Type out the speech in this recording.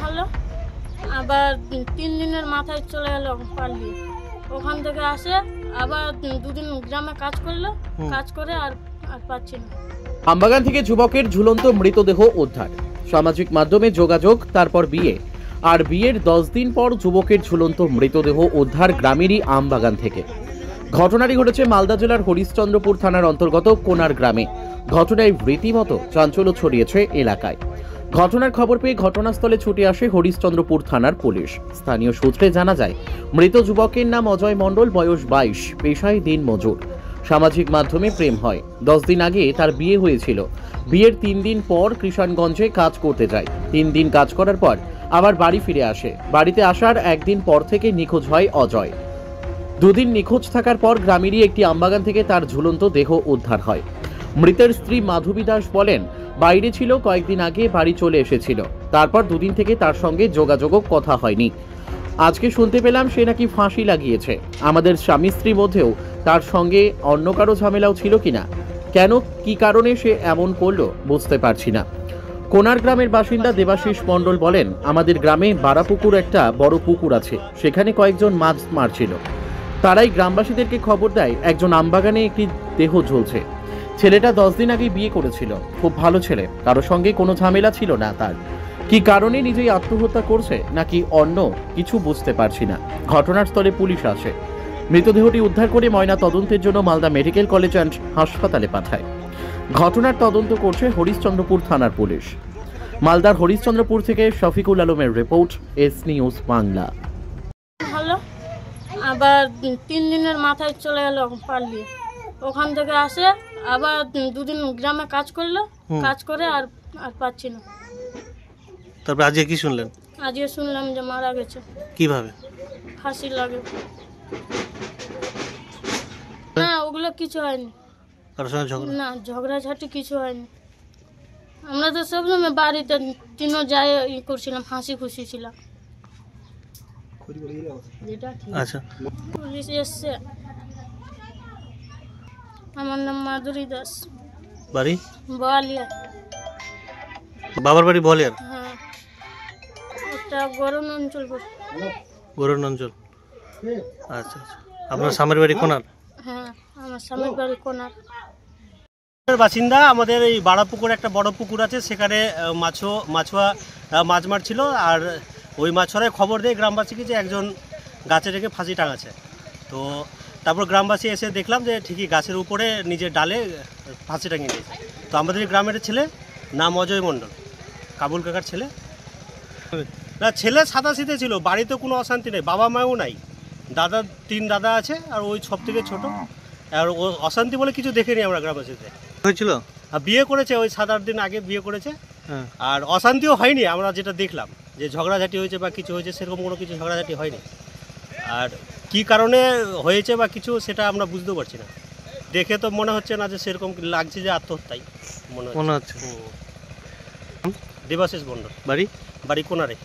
হলো, আবার 3 দিনের মাথায় চলে গেল পালিয়ে। ওখান থেকে আসে আবার 2 দিন গ্রামে কাজ করলো, কাজ করে আর পাচ্ছি না। আমবাগান থেকে যুবকের ঝুলন্ত মৃতদেহ উদ্ধার, সামাজিক মাধ্যমে যোগাযোগ, তারপর বিয়ে, আর বিয়ের 10 দিন পর যুবকের ঝুলন্ত মৃতদেহ উদ্ধার গ্রামেরই আমবাগান থেকে। ঘটনাটি ঘটেছে মালদা জেলার হরিশ্চন্দ্রপুর থানার অন্তর্গত কোনার গ্রামে। ঘটনায় রীতিমতো চাঞ্চল্য ছড়িয়েছে এলাকায়। ঘটনার খবর পেয়ে ঘটনাস্থলে ছুটে আসে হরিশ্চন্দ্রপুর থানার পুলিশ। স্থানীয় সূত্রে জানা যায়, মৃত যুবকের নাম অজয় মণ্ডল, বয়স 22, পেশায় দিনমজুর। সামাজিক মাধ্যমে প্রেম হয়। 10 দিন আগে তার বিয়ে হয়েছিল। বিয়ের 3 দিন পর কৃষণগঞ্জে কাজ করতে যায়। 3 দিন কাজ করার পর আবার বাড়ি ফিরে আসে। বাড়িতে আসার একদিন পর থেকে নিখোঁজ হয় অজয়। 2 দিন নিখোঁজ থাকার পর গ্রামেরই একটি আমবাগান থেকে তার ঝুলন্ত দেহ উদ্ধার হয়। মৃতের স্ত্রী মাধবী দাস বলেন, বাইরে ছিল, কয়েকদিন আগে বাড়ি চলে এসেছিল। তারপর 2 দিন থেকে তার সঙ্গে যোগাযোগও কথা হয়নি। আজকে শুনতে পেলাম সে নাকি ফাঁসি লাগিয়েছে। আমাদের স্বামী স্ত্রীর মধ্যেও তার সঙ্গে অন্য কারো ঝামেলাও ছিল কিনা, কেন কি কারণে সে এমন করলো বুঝতে পারছি না। কোনার গ্রামের বাসিন্দা দেবাশিস মণ্ডল বলেন, আমাদের গ্রামে বারাপুকুর একটা বড় পুকুর আছে, সেখানে কয়েকজন মাছ মারছিল। তারাই গ্রামবাসীদেরকে খবর দেয় একজন আমবাগানে একটি দেহ ঝুলছে। ছেলেটা 10 দিন আগে বিয়ে করেছিল, খুব ভালো ছেলে, কারো সঙ্গে কোনো ঝামেলা ছিল না তার। কি কারণে নিজেই আত্মহত্যা করছে নাকি অন্য কিছু বুঝতে পারছি না। ঘটনার স্থলে পুলিশ আসে, মৃতদেহটি উদ্ধার করে ময়না তদন্তের জন্য মালদা মেডিকেল কলেজ অ্যান্ড হাসপাতালে পাঠায়। ঘটনার তদন্ত করছে হরিশ্চন্দ্রপুর থানার পুলিশ। মালদার হরিশ্চন্দ্রপুর থেকে শফিকুল আলমের রিপোর্ট, এস নিউজ বাংলা। হলো, আবার 3 দিনের মাথায় চলে গেল পালিয়ে। ওখান থেকে আসে আবার 2 দিন গ্রামে কাজ করলো, কাজ করে আর পাচ্ছি না। তারপর আজকে কি শুনলেন? আজকে শুনলাম যে মারা গেছে। কিভাবে? ফাঁসি লাগে না, ওগুলো কিছু হয়নি। কারোর সঙ্গে ঝগড়া? না, ঝগড়াঝাটি কিছু হয়নি। আমরা তো সবসময় বাড়িতে তিনও যাই করছিলাম, হাসি খুশি ছিলাম। আচ্ছা, পুলিশ এসছে। আমার নাম মাধুরী দাস, বাড়ি বোয়ালিয়া। বাবার বাড়ি বোয়ালিয়ার? হ্যাঁ, একটা গরম অঞ্চল। গরুর অঞ্চল। আচ্ছা আচ্ছা, আপনার স্বামীর বাড়ি কোনার? হ্যাঁ, আমার স্বামীর বাড়ি কোনার। বাসিন্দা। আমাদের এই বাড়াপুকুর একটা বড় পুকুর আছে, সেখানে মাছুয়া মাছ মারছিল। আর ওই মাছুয়ারাই খবর দেয় গ্রামবাসীকে যে একজন গাছে রেখে ফাঁসি টাঙাচ্ছে। তো তারপর গ্রামবাসী এসে দেখলাম যে ঠিকই গাছের উপরে নিজের ডালে ফাঁসি টাঙিয়ে দিয়েছে। তো আমাদের গ্রামের ছেলে, নাম অজয় মণ্ডল, কাবুল কাকার ছেলে। না, ছেলে সাদাসিধে ছিল, বাড়িতে কোনো অশান্তি নেই, বাবা মাও নাই, দাদা 3 দাদা আছে, আর ওই সব থেকে ছোট। আর ও অশান্তি বলে কিছু দেখিনি আমরা গ্রামবাসীতে। হয়েছিল? আর বিয়ে করেছে, ওই 7-8 দিন আগে বিয়ে করেছে। আর অশান্তিও হয়নি, আমরা যেটা দেখলাম যে ঝগড়াঝাটি হয়েছে বা কিছু হয়েছে, সেরকম কোনো কিছু ঝগড়াঝাটি হয়নি। আর কি কারণে হয়েছে বা কিছু, সেটা আমরা বুঝতে পারছি না। দেখে তো মনে হচ্ছে না যে সেরকম লাগছে যে আত্মহত্যাই মনে হচ্ছে। হচ্ছে। দেবাশিস মণ্ডল, বাড়ি বাড়ি কোনারে।